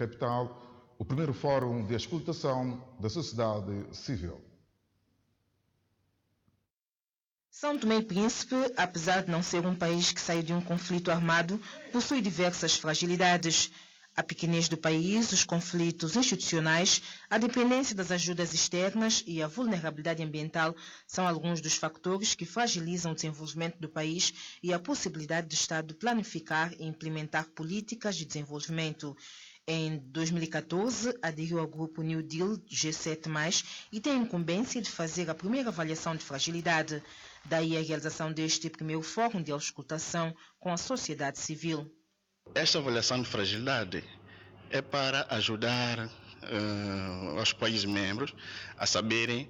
capital o primeiro Fórum de Escutação da Sociedade Civil. São Tomé e Príncipe, apesar de não ser um país que saiu de um conflito armado, possui diversas fragilidades. A pequenez do país, os conflitos institucionais, a dependência das ajudas externas e a vulnerabilidade ambiental são alguns dos fatores que fragilizam o desenvolvimento do país e a possibilidade do Estado planificar e implementar políticas de desenvolvimento. Em 2014, aderiu ao grupo New Deal G7+, e tem a incumbência de fazer a primeira avaliação de fragilidade. Daí a realização deste primeiro fórum de auscultação com a sociedade civil. Esta avaliação de fragilidade é para ajudar os países membros a saberem,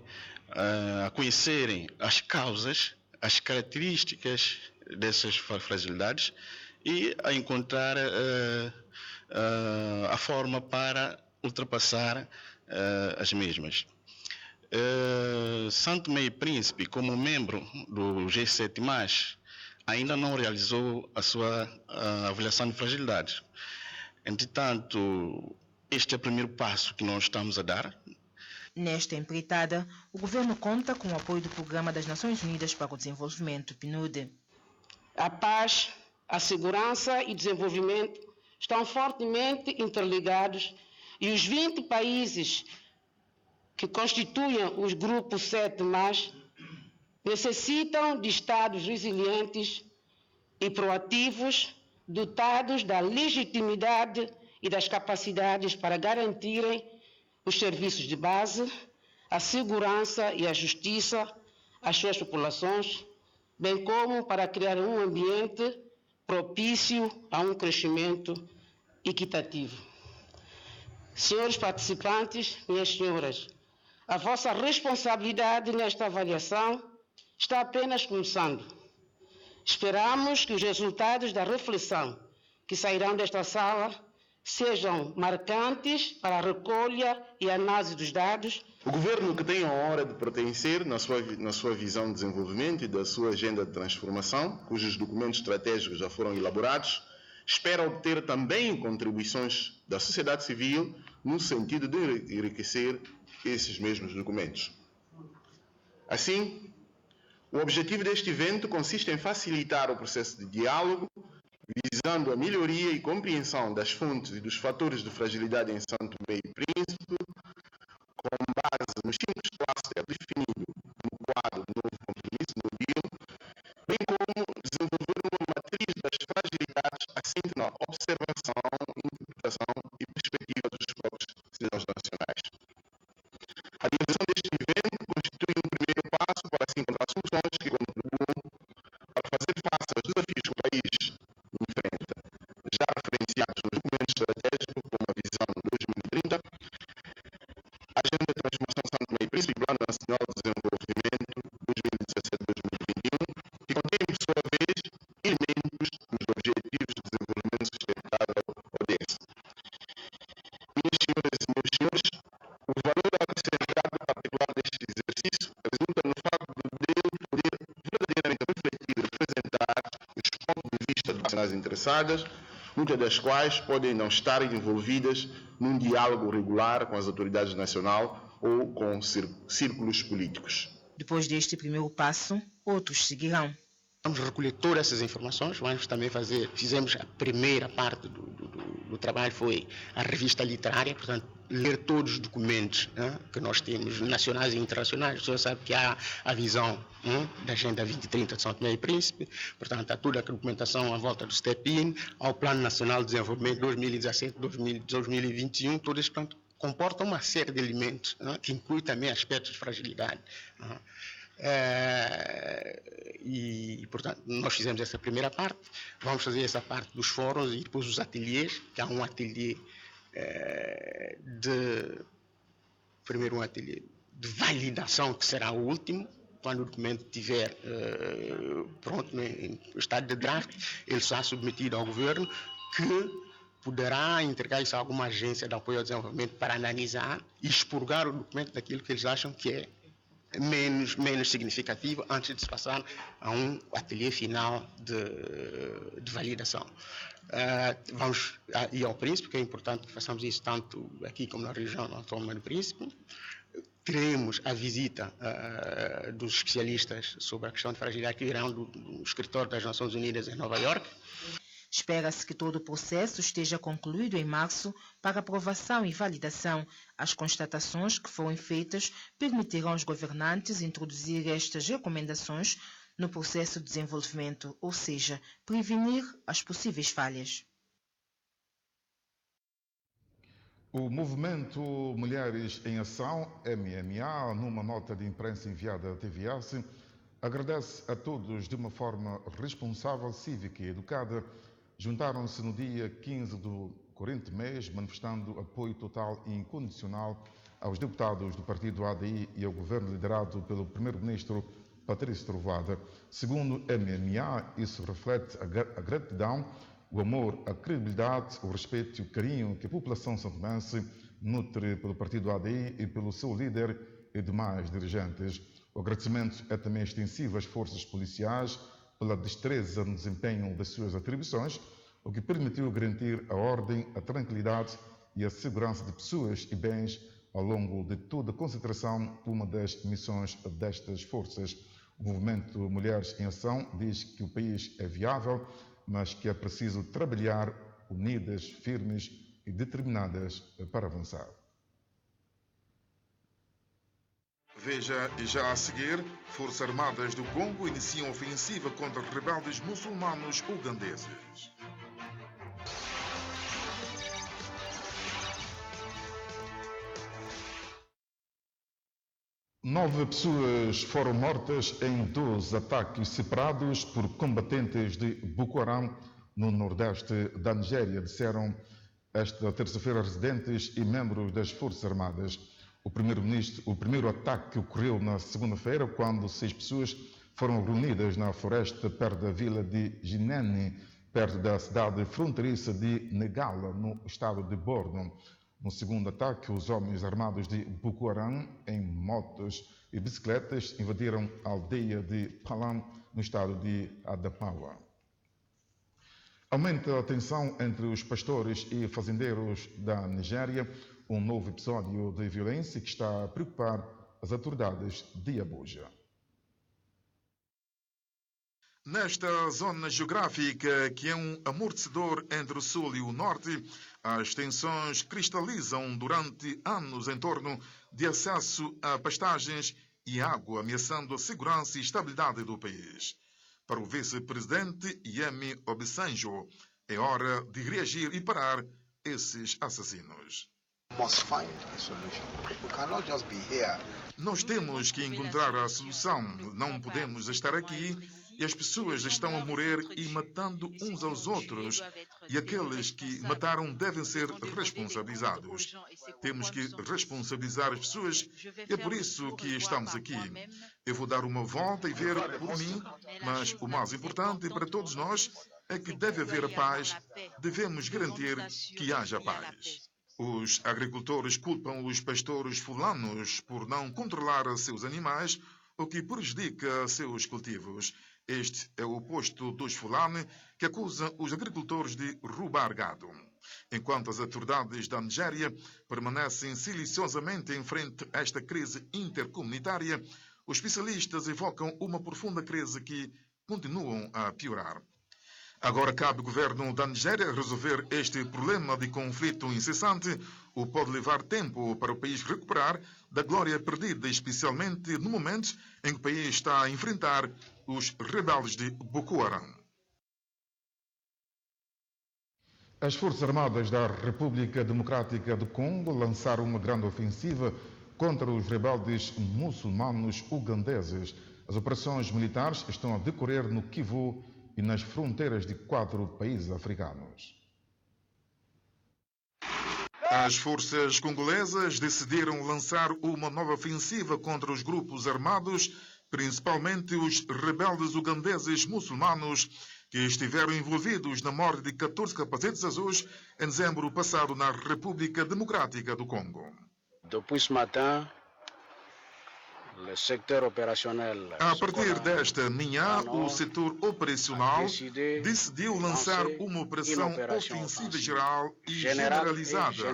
a conhecerem as causas, as características dessas fragilidades e a encontrar a forma para ultrapassar as mesmas. São Tomé e Príncipe, como membro do G7+, ainda não realizou a sua avaliação de fragilidade. Entretanto, este é o primeiro passo que nós estamos a dar. Nesta empreitada, o governo conta com o apoio do Programa das Nações Unidas para o Desenvolvimento, PNUD. A paz, a segurança e o desenvolvimento estão fortemente interligados e os 20 países que constituem os grupos 7+, necessitam de Estados resilientes e proativos, dotados da legitimidade e das capacidades para garantirem os serviços de base, a segurança e a justiça às suas populações, bem como para criar um ambiente propício a um crescimento equitativo. Senhores participantes, minhas senhoras, a vossa responsabilidade nesta avaliação está apenas começando. Esperamos que os resultados da reflexão que sairão desta sala sejam marcantes para a recolha e análise dos dados. O governo que tem a honra de pertencer na sua visão de desenvolvimento e da sua agenda de transformação, cujos documentos estratégicos já foram elaborados, espera obter também contribuições da sociedade civil no sentido de enriquecer esses mesmos documentos. Assim, o objetivo deste evento consiste em facilitar o processo de diálogo, visando a melhoria e compreensão das fontes e dos fatores de fragilidade em São Tomé e Príncipe, com base nos 5 clusters definidos no quadro do novo compromisso no Deal, bem como desenvolver uma matriz das fragilidades assente na observação, interpretação e perspectiva dos próprios cidadãos nacionais. A realização deste evento constitui um primeiro passo para se encontrar soluções que contribuam para fazer face aos desafios que o país enfrenta, já referenciados nos documentos estratégicos como a Visão 2030, a Agenda de Transformação São Tomé e Príncipe e Plano Nacional de Desenvolvimento 2017-2021, que contém, por sua vez, elementos dos Objetivos de Desenvolvimento Sustentável, ODS. Minhas senhoras e meus senhores, o valor acrescentado particular deste exercício resulta no facto de poder verdadeiramente refletir e representar os pontos de vista das nações interessadas, muitas das quais podem não estar envolvidas num diálogo regular com as autoridades nacionais ou com círculos políticos. Depois deste primeiro passo, outros seguirão. Vamos recolher todas essas informações, vamos também fizemos a primeira parte do trabalho, foi a revista literária, portanto, ler todos os documentos que nós temos, nacionais e internacionais. Você sabe que há a visão da Agenda 2030 de São Tomé e Príncipe, portanto, há toda a documentação à volta do STEP-IN, ao Plano Nacional de Desenvolvimento 2017-2021, todos, portanto, comportam uma série de elementos que inclui também aspectos de fragilidade. E, portanto, nós fizemos essa primeira parte, vamos fazer essa parte dos fóruns e depois os ateliês, que há um ateliê primeiro um ateliê de validação, que será o último, quando o documento estiver pronto, em estado de draft, ele será submetido ao governo, que poderá entregar isso a alguma agência de apoio ao desenvolvimento para analisar e expurgar o documento daquilo que eles acham que é menos significativo antes de se passar a um ateliê final de validação. Vamos ir ao Príncipe, que é importante que façamos isso tanto aqui como na região autónoma do Príncipe. Teremos a visita dos especialistas sobre a questão de fragilidade que virão do escritório das Nações Unidas em Nova Iorque. Espera-se que todo o processo esteja concluído em março para aprovação e validação. As constatações que foram feitas permitirão aos governantes introduzir estas recomendações no processo de desenvolvimento, ou seja, prevenir as possíveis falhas. O movimento Mulheres em Ação, MMA, numa nota de imprensa enviada à TVS, agradece a todos de uma forma responsável, cívica e educada. Juntaram-se no dia 15 do corrente mês, manifestando apoio total e incondicional aos deputados do partido ADI e ao governo liderado pelo primeiro-ministro Patrício Trovoada. Segundo MMA, isso reflete a gratidão, o amor, a credibilidade, o respeito e o carinho que a população santomense nutre pelo partido ADI e pelo seu líder e demais dirigentes. O agradecimento é também extensivo às forças policiais pela destreza no desempenho das suas atribuições, o que permitiu garantir a ordem, a tranquilidade e a segurança de pessoas e bens ao longo de toda a concentração de uma das missões destas forças. O movimento Mulheres em Ação diz que o país é viável, mas que é preciso trabalhar unidas, firmes e determinadas para avançar. Veja já a seguir, Forças Armadas do Congo iniciam ofensiva contra rebeldes muçulmanos ugandeses. Nove pessoas foram mortas em 12 ataques separados por combatentes de Boko Haram no nordeste da Nigéria, disseram esta terça-feira residentes e membros das Forças Armadas. O primeiro ataque ocorreu na segunda-feira, quando 6 pessoas foram reunidas na floresta perto da vila de Jinene, perto da cidade fronteiriça de Negala, no estado de Borno. No segundo ataque, os homens armados de Boko Haram, em motos e bicicletas, invadiram a aldeia de Palam, no estado de Adamawa. Aumenta a tensão entre os pastores e fazendeiros da Nigéria, um novo episódio de violência que está a preocupar as autoridades de Abuja. Nesta zona geográfica, que é um amortecedor entre o sul e o norte, as tensões cristalizam durante anos em torno de acesso a pastagens e água, ameaçando a segurança e estabilidade do país. Para o vice-presidente Yemi Obasanjo, é hora de reagir e parar esses assassinos. Nós temos que encontrar a solução. Não podemos estar aqui e as pessoas estão a morrer e matando uns aos outros. E aqueles que mataram devem ser responsabilizados. Temos que responsabilizar as pessoas e é por isso que estamos aqui. Eu vou dar uma volta e ver por mim, mas o mais importante para todos nós é que deve haver a paz. Devemos garantir que haja paz. Os agricultores culpam os pastores fulanos por não controlar seus animais, o que prejudica seus cultivos. Este é o oposto dos Fulani, que acusam os agricultores de roubar gado. Enquanto as autoridades da Nigéria permanecem silenciosamente em frente a esta crise intercomunitária, os especialistas evocam uma profunda crise que continuam a piorar. Agora cabe ao governo da Nigéria resolver este problema de conflito incessante, o pode levar tempo para o país recuperar da glória perdida, especialmente no momento em que o país está a enfrentar os rebeldes de Boko Haram. As Forças Armadas da República Democrática do Congo lançaram uma grande ofensiva contra os rebeldes muçulmanos ugandeses. As operações militares estão a decorrer no Kivu e nas fronteiras de 4 países africanos. As forças congolesas decidiram lançar uma nova ofensiva contra os grupos armados, principalmente os rebeldes ugandeses muçulmanos, que estiveram envolvidos na morte de 14 capacetes azuis em dezembro passado na República Democrática do Congo. Depuis ce matin, A partir desta manhã, o setor operacional decidiu lançar uma operação ofensiva geral e generalizada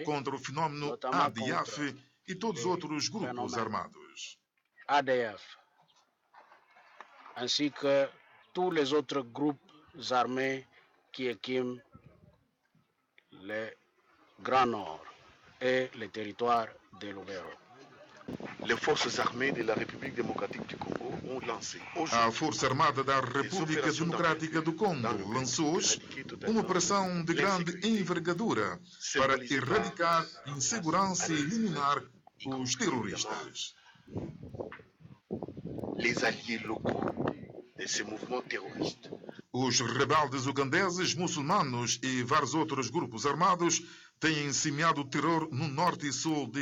contra o fenômeno ADF e todos os outros grupos armados. ADF, ainsi que tous les autres groupes armés qui équiment le Grand Nord et le territoire de Lubero. Les forces armées de la République démocratique du Congo ont lancé A Força Armada da República Democrática do Congo lançou hoje uma operação de grande envergadura para erradicar insegurança e eliminar os terroristas. les alliés locaux de ces mouvements terroristes. Os rebeldes ugandeses, muçulmanos e vários outros grupos armados têm semeado terror no norte e sul de